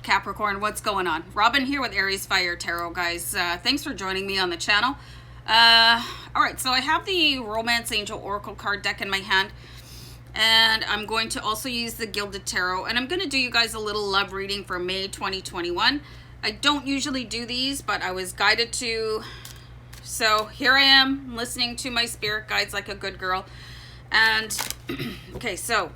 Capricorn, what's going on? Robin here with AriesFireTarot, guys. Thanks for joining me on the channel. Alright, so I have the Romance Angel Oracle card deck in my hand, and I'm going to also use the Gilded Tarot, and I'm going to do you guys a little love reading for May 2021. I don't usually do these, but I was guided to, so here I am listening to my spirit guides like a good girl. And okay, so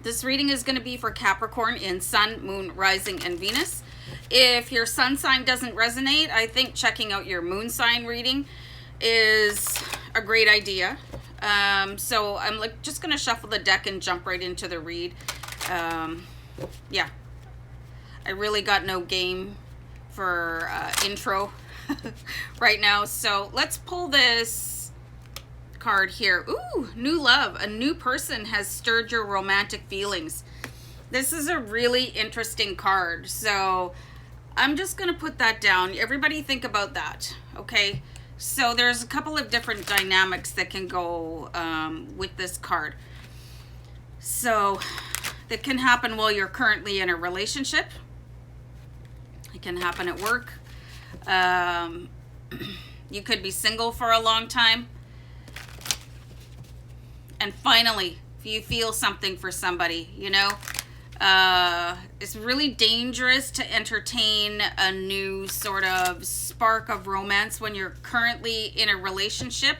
this reading is going to be for Capricorn in Sun, Moon, Rising, and Venus. If your sun sign doesn't resonate, I think checking out your moon sign reading is a great idea. So I'm just going to shuffle the deck and jump right into the read. Yeah, I really got no game for intro right now. So let's pull this card here. Ooh, new love. A new person has stirred your romantic feelings. This is a really interesting card. So I'm just going to put that down. Everybody think about that. Okay. So there's a couple of different dynamics that can go with this card. So that can happen while you're currently in a relationship. It can happen at work. You could be single for a long time. And finally, if you feel something for somebody, you know, it's really dangerous to entertain a new sort of spark of romance when you're currently in a relationship.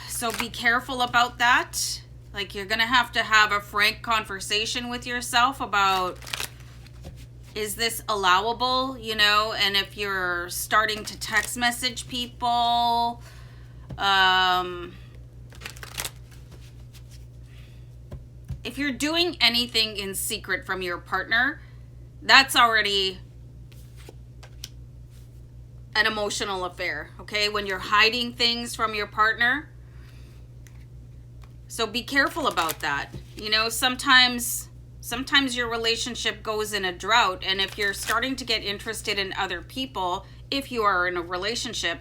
So be careful about that. Like, you're going to have a frank conversation with yourself about, is this allowable, you know? And if you're starting to text message people, if you're doing anything in secret from your partner, that's already an emotional affair, okay? When you're hiding things from your partner. So be careful about that. You know, sometimes your relationship goes in a drought, and if you're starting to get interested in other people, if you are in a relationship,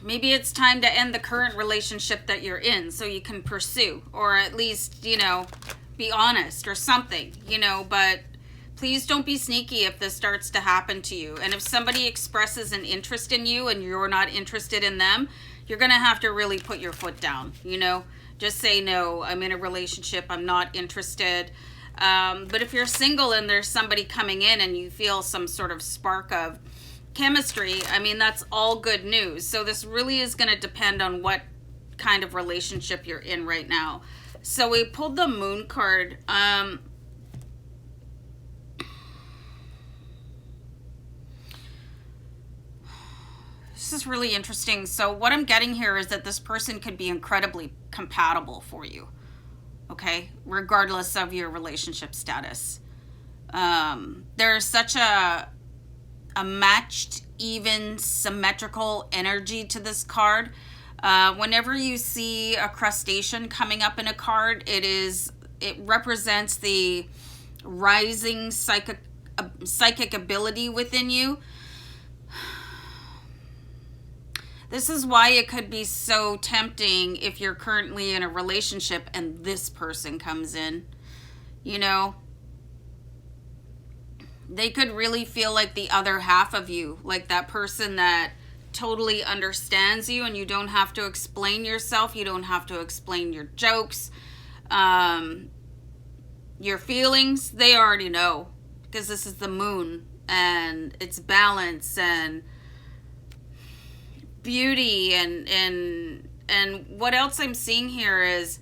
maybe it's time to end the current relationship that you're in so you can pursue, or at least, you know, be honest or something, you know. But please don't be sneaky if this starts to happen to you. And if somebody expresses an interest in you and you're not interested in them, you're going to have to really put your foot down, you know. Just say, no, I'm in a relationship, I'm not interested. But if you're single and there's somebody coming in and you feel some sort of spark of chemistry, I mean, that's all good news. So this really is going to depend on what kind of relationship you're in right now. So we pulled the moon card. This is really interesting. So what I'm getting here is that this person could be incredibly compatible for you, okay, regardless of your relationship status. There's such a matched, even, symmetrical energy to this card. Whenever you see a crustacean coming up in a card, it represents the rising psychic ability within you. This is why it could be so tempting if you're currently in a relationship and this person comes in, you know. They could really feel like the other half of you, like that person that totally understands you, and you don't have to explain yourself. You don't have to explain your jokes, your feelings. They already know, because this is the moon and it's balance and beauty. And what else I'm seeing here is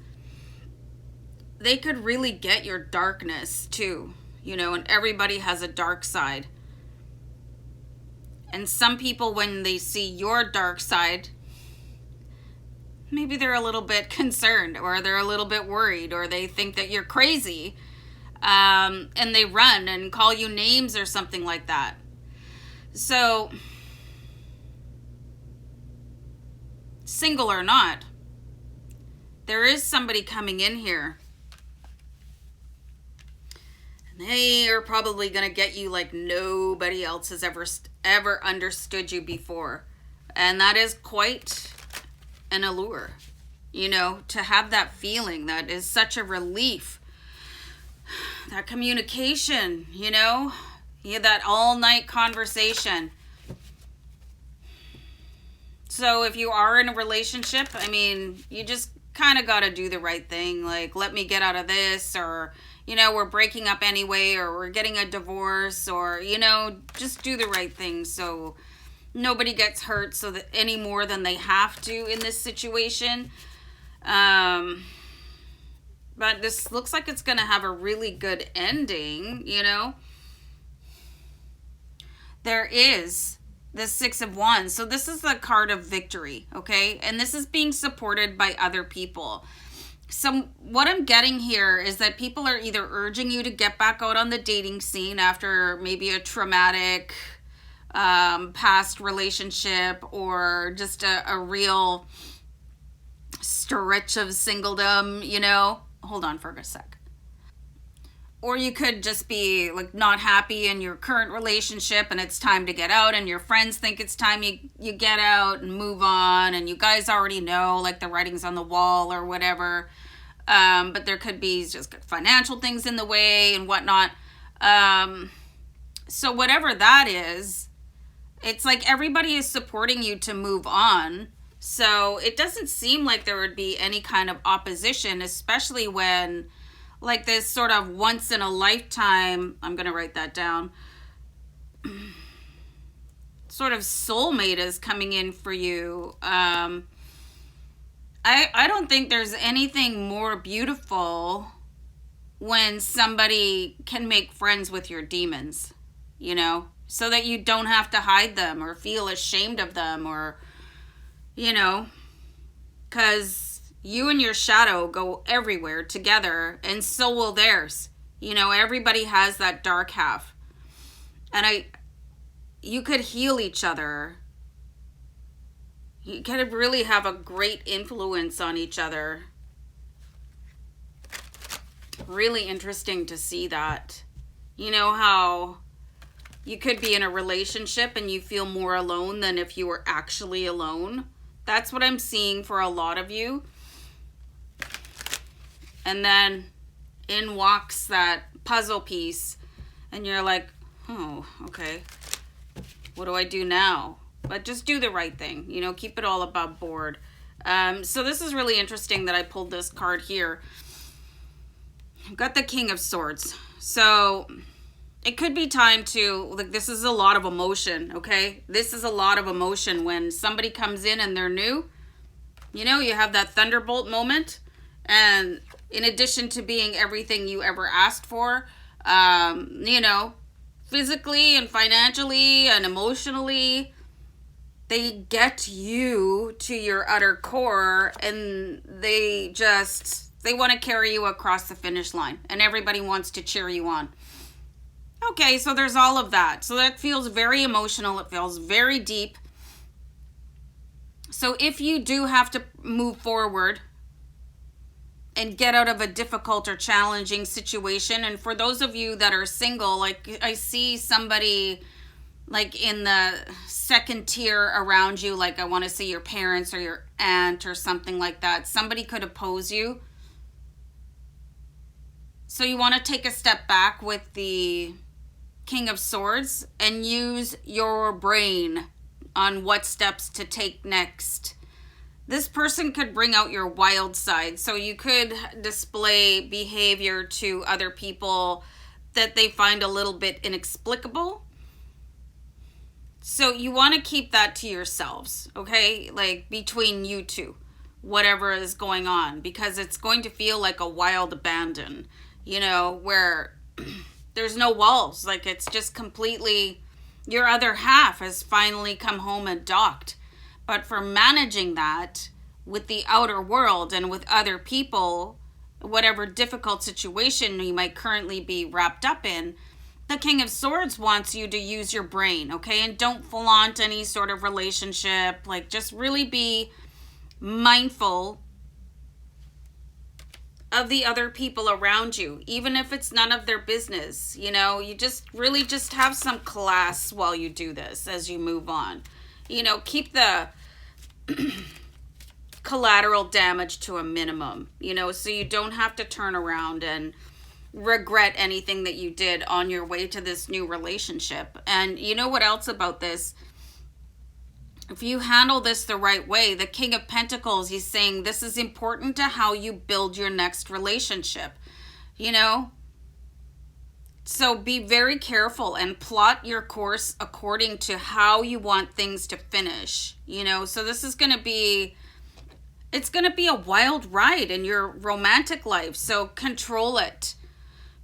they could really get your darkness too. You know, and everybody has a dark side. And some people, when they see your dark side, maybe they're a little bit concerned, or they're a little bit worried, or they think that you're crazy, and they run and call you names or something like that. So, single or not, there is somebody coming in here. They are probably going to get you like nobody else has ever understood you before. And that is quite an allure, you know, to have that feeling. That is such a relief that communication, you know, that all-night conversation. So if you are in a relationship, I mean, you just kind of got to do the right thing. Like, let me get out of this, or, you know, we're breaking up anyway, or we're getting a divorce, or, you know, just do the right thing so nobody gets hurt so that any more than they have to in this situation. But this looks like it's going to have a really good ending, you know. There is the Six of Wands. So this is the card of victory, okay? And this is being supported by other people. So what I'm getting here is that people are either urging you to get back out on the dating scene after maybe a traumatic past relationship, or just a real stretch of singledom, you know. Hold on for a sec. Or you could just be like not happy in your current relationship and it's time to get out, and your friends think it's time you get out and move on, and you guys already know, like, the writing's on the wall or whatever. But there could be just financial things in the way and whatnot. So whatever that is, it's like everybody is supporting you to move on. So it doesn't seem like there would be any kind of opposition, especially when, like, this sort of once in a lifetime, I'm going to write that down, sort of soulmate is coming in for you. I don't think there's anything more beautiful when somebody can make friends with your demons, you know, so that you don't have to hide them or feel ashamed of them, or, you know, because you and your shadow go everywhere together, and so will theirs. You know, everybody has that dark half. And you could heal each other. You could really have a great influence on each other. Really interesting to see that. You know how you could be in a relationship and you feel more alone than if you were actually alone. That's what I'm seeing for a lot of you. And then in walks that puzzle piece, and you're like, oh, okay, what do I do now? But just do the right thing, you know, keep it all above board. So this is really interesting that I pulled this card here. I've got the King of Swords. So it could be time to, like, this is a lot of emotion, okay? This is a lot of emotion when somebody comes in and they're new. You know, you have that thunderbolt moment, and in addition to being everything you ever asked for, you know, physically and financially and emotionally, they get you to your utter core, and they want to carry you across the finish line, and everybody wants to cheer you on. Okay, so there's all of that. So that feels very emotional. It feels very deep. So if you do have to move forward and get out of a difficult or challenging situation, and for those of you that are single, like, I see somebody like in the second tier around you, like, I want to say your parents or your aunt or something like that. Somebody could oppose you. So you want to take a step back with the King of Swords and use your brain on what steps to take next. This person could bring out your wild side. So you could display behavior to other people that they find a little bit inexplicable. So you want to keep that to yourselves, okay? Like, between you two, whatever is going on, because it's going to feel like a wild abandon, you know, where there's no walls. Like, it's just completely, your other half has finally come home and docked. But for managing that with the outer world and with other people, whatever difficult situation you might currently be wrapped up in, the King of Swords wants you to use your brain, okay? And don't flaunt any sort of relationship. Like, just really be mindful of the other people around you, even if it's none of their business. You know, you just really just have some class while you do this as you move on. You know, keep the collateral damage to a minimum, you know, so you don't have to turn around and regret anything that you did on your way to this new relationship. And you know what else about this? If you handle this the right way, the King of Pentacles, he's saying this is important to how you build your next relationship, you know? So be very careful and plot your course according to how you want things to finish, you know? So this is going to be, it's going to be a wild ride in your romantic life. So control it,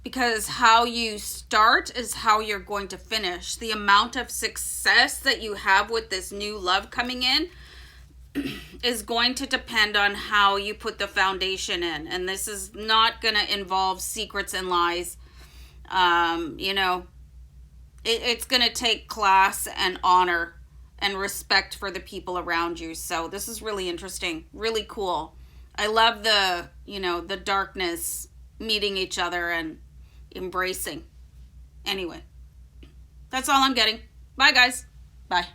because how you start is how you're going to finish. The amount of success that you have with this new love coming in is going to depend on how you put the foundation in. And this is not going to involve secrets and lies. You know, it's going to take class and honor and respect for the people around you. So this is really interesting, really cool. I love the, you know, the darkness meeting each other and embracing. Anyway, that's all I'm getting. Bye, guys. Bye.